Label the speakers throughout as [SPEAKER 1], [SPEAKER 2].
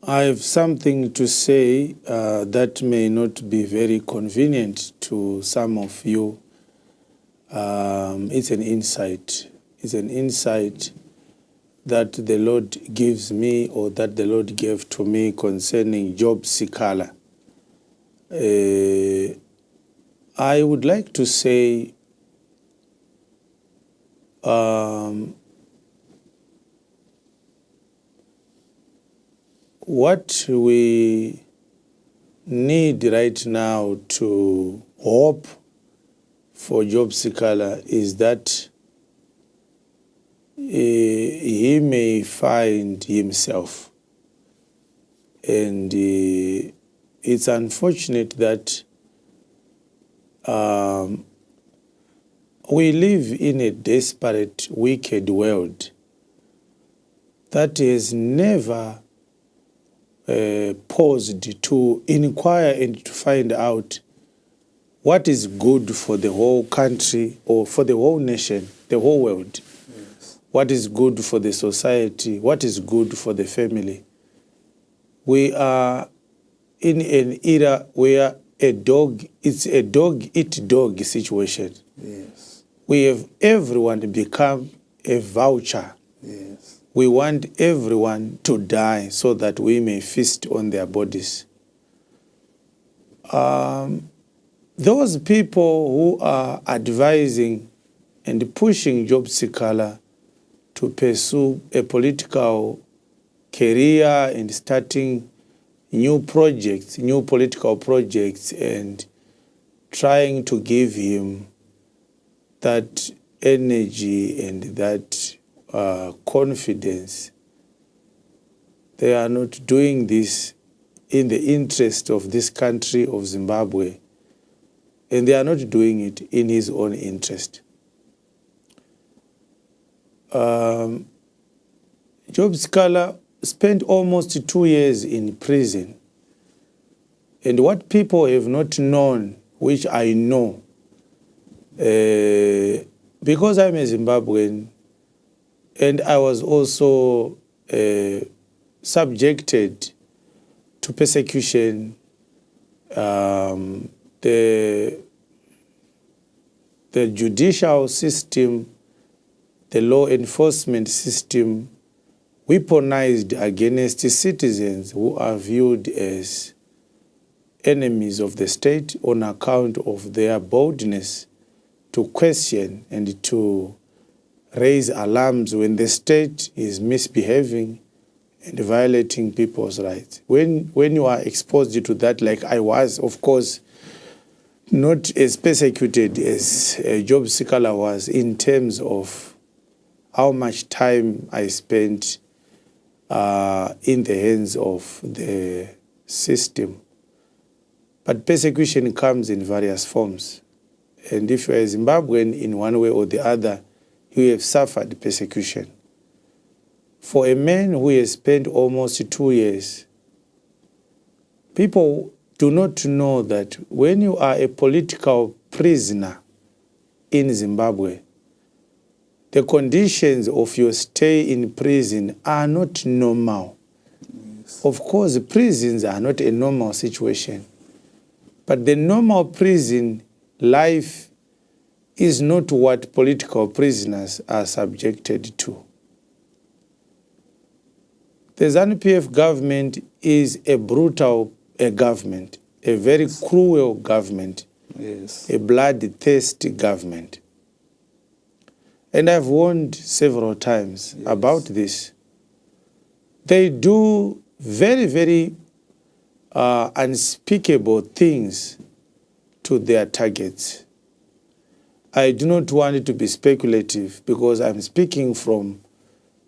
[SPEAKER 1] I have something to say that may not be very convenient to some of you. It's an insight. It's an insight that the Lord gives me, or that the Lord gave to me, concerning Job Sikhala. I would like to say what we need right now to hope for Job Sikhala is that he may find himself. And it's unfortunate that we live in a desperate, wicked world that has never paused to inquire and to find out what is good for the whole country, or for the whole nation, the whole world. Yes. What is good for the society, what is good for the family. We are in an era where it's a dog-eat-dog situation. Yes. We have everyone become a voucher. Yes. We want everyone to die so that we may feast on their bodies. Those people who are advising and pushing Job Sikhala to pursue a political career and starting new projects, new political projects, and trying to give him that energy and that confidence, they are not doing this in the interest of this country of Zimbabwe, and they are not doing it in his own interest. Job Sikhala spent almost 2 years in prison. And what people have not known, which I know, because I'm a Zimbabwean, and I was also subjected to persecution, the judicial system, the law enforcement system, weaponized against citizens who are viewed as enemies of the state on account of their boldness to question and to raise alarms when the state is misbehaving and violating people's rights. When you are exposed to that, like I was, of course, not as persecuted as Job Sikhala was in terms of how much time I spent in the hands of the system. But persecution comes in various forms. And if you are a Zimbabwean in one way or the other, you have suffered persecution. For a man who has spent almost 2 years, people do not know that when you are a political prisoner in Zimbabwe, the conditions of your stay in prison are not normal. Yes. Of course, prisons are not a normal situation. But the normal prison life is not what political prisoners are subjected to. The ZANU-PF government is a brutal government, a very cruel government, yes, a bloodthirsty government. And I've warned several times, yes, about this. They do very, very unspeakable things to their targets. I do not want it to be speculative because I'm speaking from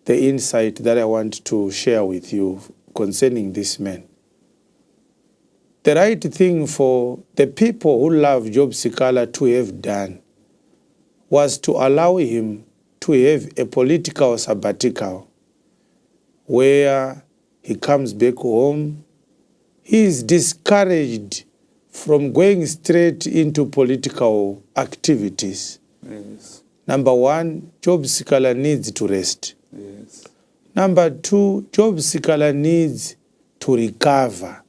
[SPEAKER 1] the insight that I want to share with you concerning this man. The right thing for the people who love Job Sikhala to have done was to allow him to have a political sabbatical where he comes back home. He is discouraged from going straight into political activities. Yes. Number one, Job Sikhala needs to rest. Yes. Number two, Job Sikhala needs to recover,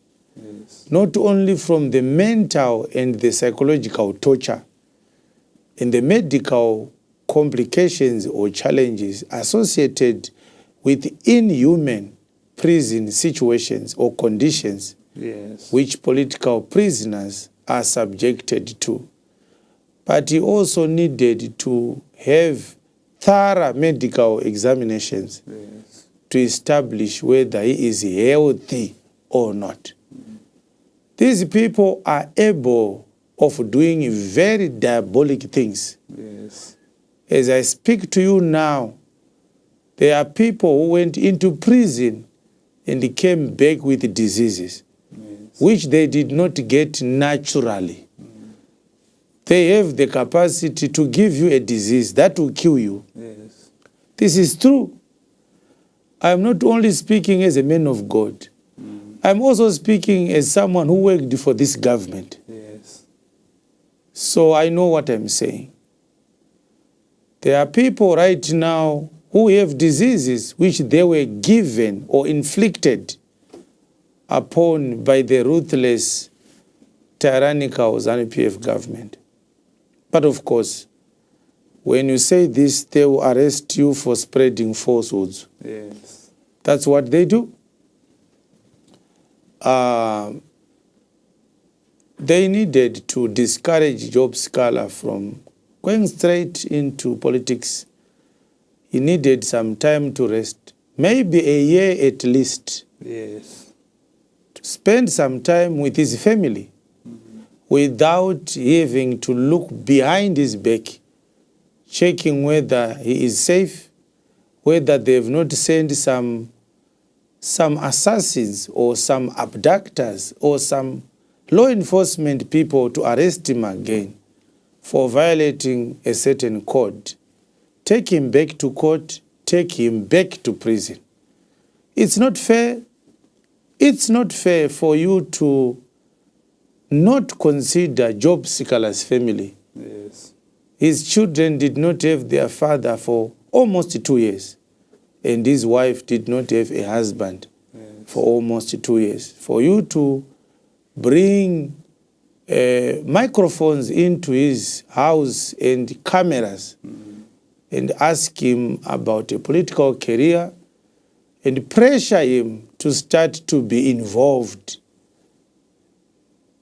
[SPEAKER 1] not only from the mental and the psychological torture and the medical complications or challenges associated with inhuman prison situations or conditions which political prisoners are subjected to. But he also needed to have thorough medical examinations to establish whether he is healthy or not. These people are able of doing very diabolic things. As I speak to you now, there are people who went into prison and came back with diseases, which they did not get naturally. They have the capacity to give you a disease that will kill you. This is true. I'm not only speaking as a man of God. I'm also speaking as someone who worked for this government. So I know what I'm saying. There are people right now who have diseases which they were given or inflicted upon by the ruthless, tyrannical ZANU-PF government. But of course, when you say this, they will arrest you for spreading falsehoods. That's what they do. They needed to discourage Job Sikhala from going straight into politics. He needed some time to rest, maybe a year at least. To spend some time with his family without having to look behind his back, checking whether he is safe, whether they have not sent some assassins or some abductors or some law enforcement people to arrest him again for violating a certain code. Take him back to court, take him back to prison. It's not fair. It's not fair for you to not consider Job Sikhala's family. His children did not have their father for almost 2 years. And his wife did not have a husband for almost 2 years. For you to bring microphones into his house and cameras and ask him about a political career and pressure him to start to be involved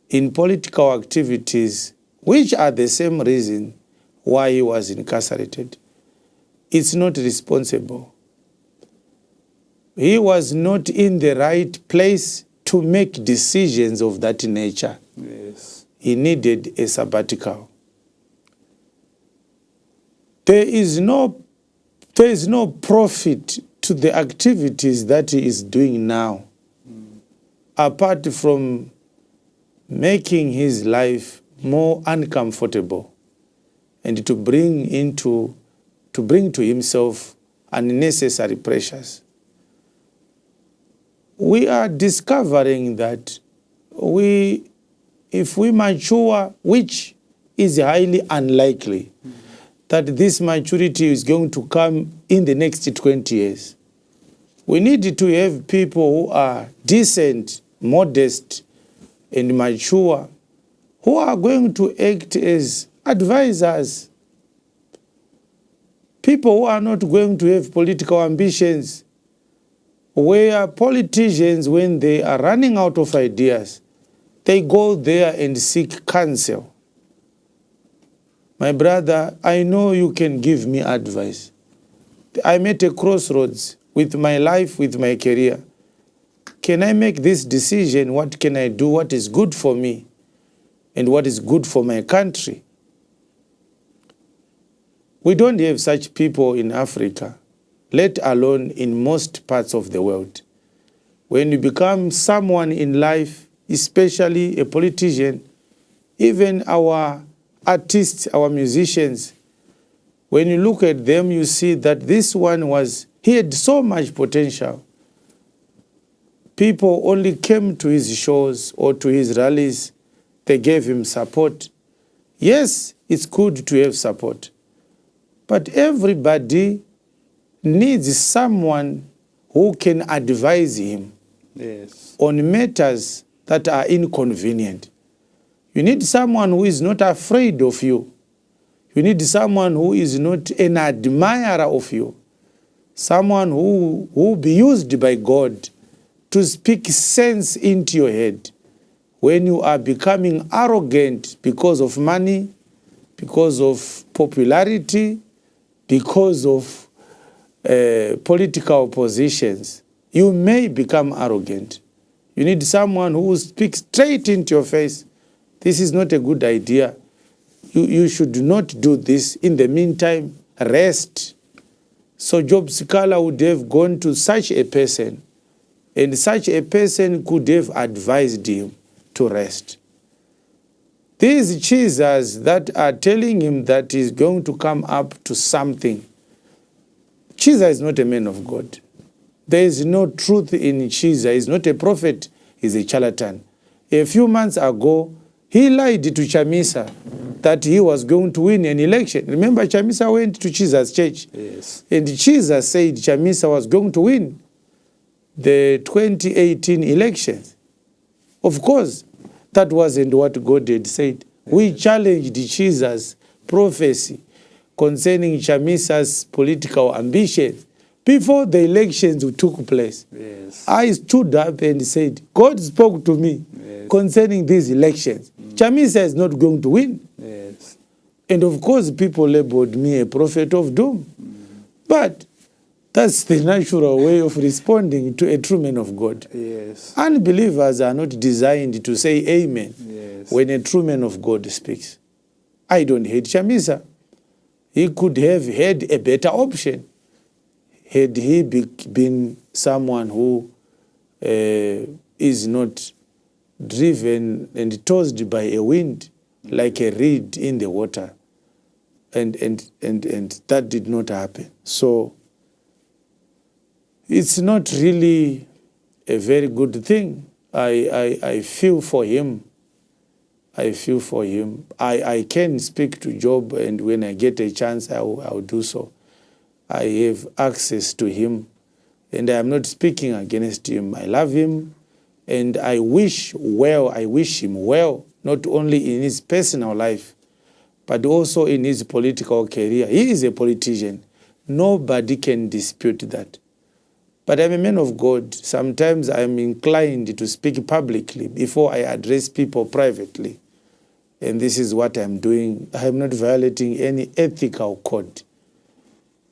[SPEAKER 1] in political activities, which are the same reason why he was incarcerated. It's not responsible. He was not in the right place to make decisions of that nature. He needed a sabbatical. There is no profit to the activities that he is doing now, apart from making his life more uncomfortable and to bring to himself unnecessary pressures. We are discovering that if we mature, which is highly unlikely, that this maturity is going to come in the next 20 years. We need to have people who are decent, modest, and mature, who are going to act as advisors. People who are not going to have political ambitions, where politicians, when they are running out of ideas, they go there and seek counsel. My brother, I know you can give me advice. I'm at a crossroads with my life, with my career. Can I make this decision? What can I do? What is good for me? And what is good for my country? We don't have such people in Africa, let alone in most parts of the world. When you become someone in life, especially a politician, even our artists, our musicians, when you look at them, you see that this one he had so much potential. People only came to his shows or to his rallies. They gave him support. Yes, it's good to have support. But everybody needs someone who can advise him.
[SPEAKER 2] Yes.
[SPEAKER 1] on matters that are inconvenient. You need someone who is not afraid of you. You need someone who is not an admirer of you. Someone who will be used by God to speak sense into your head. When you are becoming arrogant because of money, because of popularity, because of political positions, you may become arrogant. You need someone who will speak straight into your face. This is not a good idea. You should not do this. In the meantime, rest. So Job Sikhala would have gone to such a person, and such a person could have advised him to rest. These cheesers that are telling him that he's going to come up to something, Cheezer is not a man of God. There is no truth in Cheezer. He's not a prophet. He's a charlatan. A few months ago, he lied to Chamisa that he was going to win an election. Remember, Chamisa went to Cheezer's church.
[SPEAKER 2] Yes.
[SPEAKER 1] And Cheezer said Chamisa was going to win the 2018 elections. Of course, that wasn't what God had said. Yes. We challenged Cheezer's prophecy concerning Chamisa's political ambitions before the elections took place.
[SPEAKER 2] Yes.
[SPEAKER 1] I stood up and said, God spoke to me concerning these elections. Chamisa is not going to win.
[SPEAKER 2] Yes.
[SPEAKER 1] And of course, people labeled me a prophet of doom. But that's the natural way of responding to a true man of God.
[SPEAKER 2] Yes.
[SPEAKER 1] Unbelievers are not designed to say amen when a true man of God speaks. I don't hate Chamisa. He could have had a better option had he been someone who is not driven and tossed by a wind like a reed in the water. And that did not happen. So it's not really a very good thing. I feel for him. I feel for him. I can speak to Job, and when I get a chance, I'll do so. I have access to him, and I am not speaking against him. I love him, and I wish him well, not only in his personal life, but also in his political career. He is a politician. Nobody can dispute that. But I'm a man of God. Sometimes I'm inclined to speak publicly before I address people privately. And this is what I'm doing. I'm not violating any ethical code.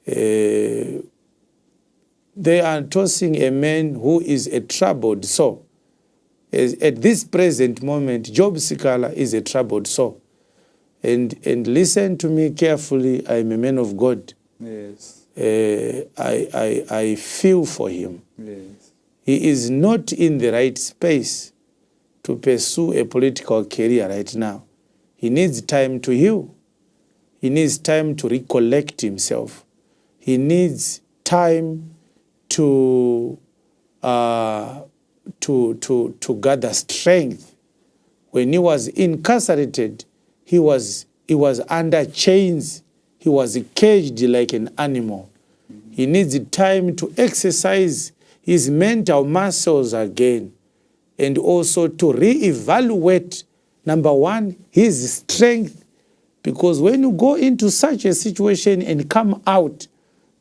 [SPEAKER 1] They are tossing a man who is a troubled soul. At this present moment, Job Sikhala is a troubled soul. And listen to me carefully. I'm a man of God.
[SPEAKER 2] Yes.
[SPEAKER 1] I feel for him.
[SPEAKER 2] Yes.
[SPEAKER 1] He is not in the right space to pursue a political career right now. He needs time to heal. He needs time to recollect himself. He needs time to gather strength. When he was incarcerated, he was under chains. He was caged like an animal. He needs time to exercise his mental muscles again, and also to reevaluate, number one, his strength. Because when you go into such a situation and come out,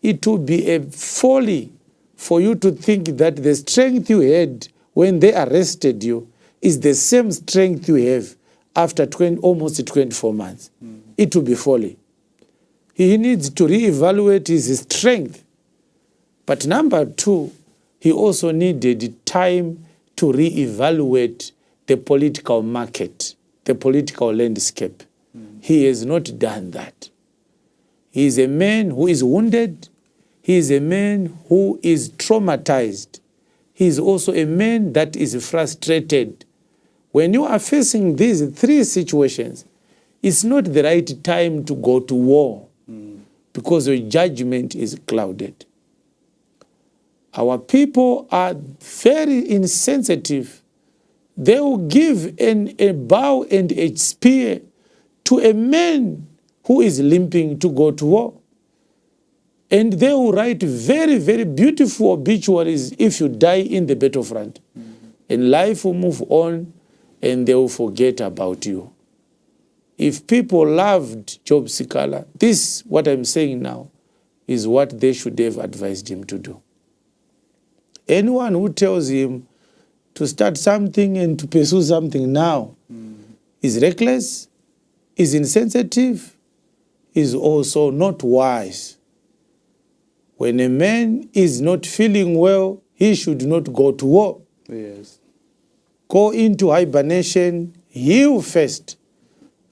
[SPEAKER 1] it will be a folly for you to think that the strength you had when they arrested you is the same strength you have after almost 24 months. It will be folly. He needs to reevaluate his strength. But number two, he also needed time to reevaluate the political market, the political landscape. He has not done that. He is a man who is wounded. He is a man who is traumatized. He is also a man that is frustrated. When you are facing these three situations, it's not the right time to go to war because your judgment is clouded. Our people are very insensitive. They will give a bow and a spear to a man who is limping to go to war. And they will write very, very beautiful obituaries if you die in the battlefront. And life will move on and they will forget about you. If people loved Job Sikhala, this, what I'm saying now, is what they should have advised him to do. Anyone who tells him to start something and to pursue something now is reckless, is insensitive, is also not wise. When a man is not feeling well, he should not go to war.
[SPEAKER 2] Yes.
[SPEAKER 1] Go into hibernation, heal first.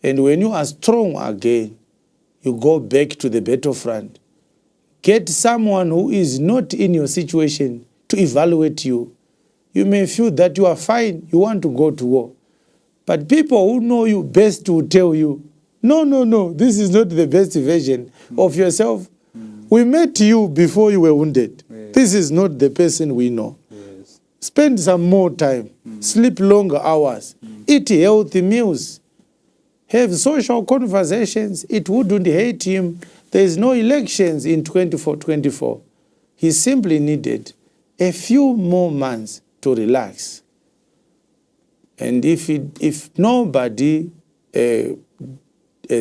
[SPEAKER 1] And when you are strong again, you go back to the battlefront. Get someone who is not in your situation to evaluate you. You may feel that you are fine, you want to go to war. But people who know you best will tell you, no, this is not the best version of yourself. We met you before you were wounded.
[SPEAKER 2] Yes.
[SPEAKER 1] This is not the person we know.
[SPEAKER 2] Yes.
[SPEAKER 1] Spend some more time, sleep longer hours, eat healthy meals, have social conversations. It wouldn't hate him. There is no elections in 24. He simply needed a few more months to relax. And if nobody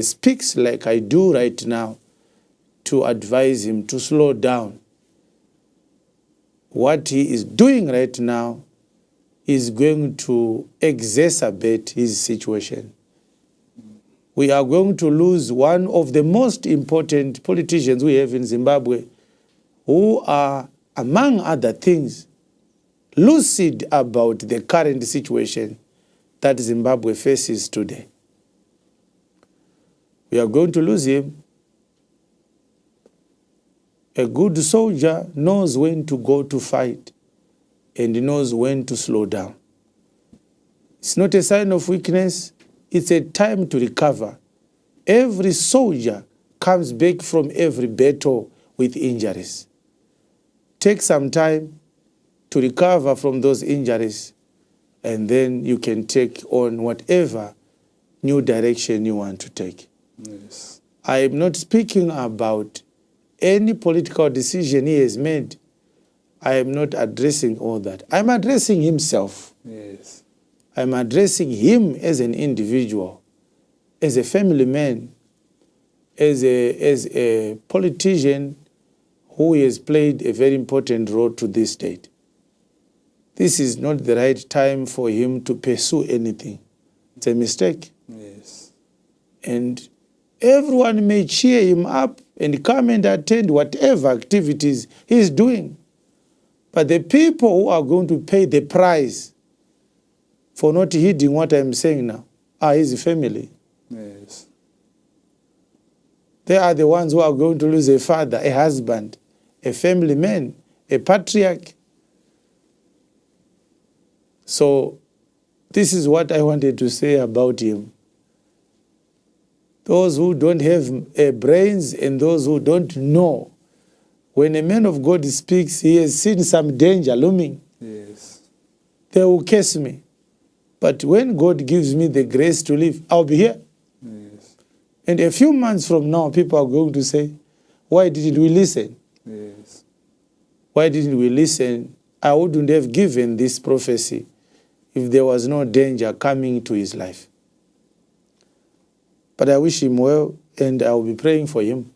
[SPEAKER 1] speaks like I do right now to advise him to slow down, what he is doing right now is going to exacerbate his situation. We are going to lose one of the most important politicians we have in Zimbabwe, who are, among other things, lucid about the current situation that Zimbabwe faces today. We are going to lose him. A good soldier knows when to go to fight and knows when to slow down. It's not a sign of weakness. It's a time to recover. Every soldier comes back from every battle with injuries. Take some time to recover from those injuries, and then you can take on whatever new direction you want to take.
[SPEAKER 2] Yes.
[SPEAKER 1] I am not speaking about any political decision he has made. I am not addressing all that. I'm addressing himself.
[SPEAKER 2] Yes.
[SPEAKER 1] I'm addressing him as an individual, as a family man, as a politician who has played a very important role to this state. This is not the right time for him to pursue anything. It's a mistake.
[SPEAKER 2] Yes.
[SPEAKER 1] And everyone may cheer him up and come and attend whatever activities he's doing. But the people who are going to pay the price for not heeding what I'm saying now are his family.
[SPEAKER 2] Yes.
[SPEAKER 1] They are the ones who are going to lose a father, a husband, a family man, a patriarch. So this is what I wanted to say about him. Those who don't have brains and those who don't know, when a man of God speaks, he has seen some danger looming.
[SPEAKER 2] Yes.
[SPEAKER 1] They will curse me. But when God gives me the grace to live, I'll be here.
[SPEAKER 2] Yes.
[SPEAKER 1] And a few months from now, people are going to say, why didn't we listen?
[SPEAKER 2] Yes.
[SPEAKER 1] Why didn't we listen? I wouldn't have given this prophecy if there was no danger coming to his life. But I wish him well, and I will be praying for him.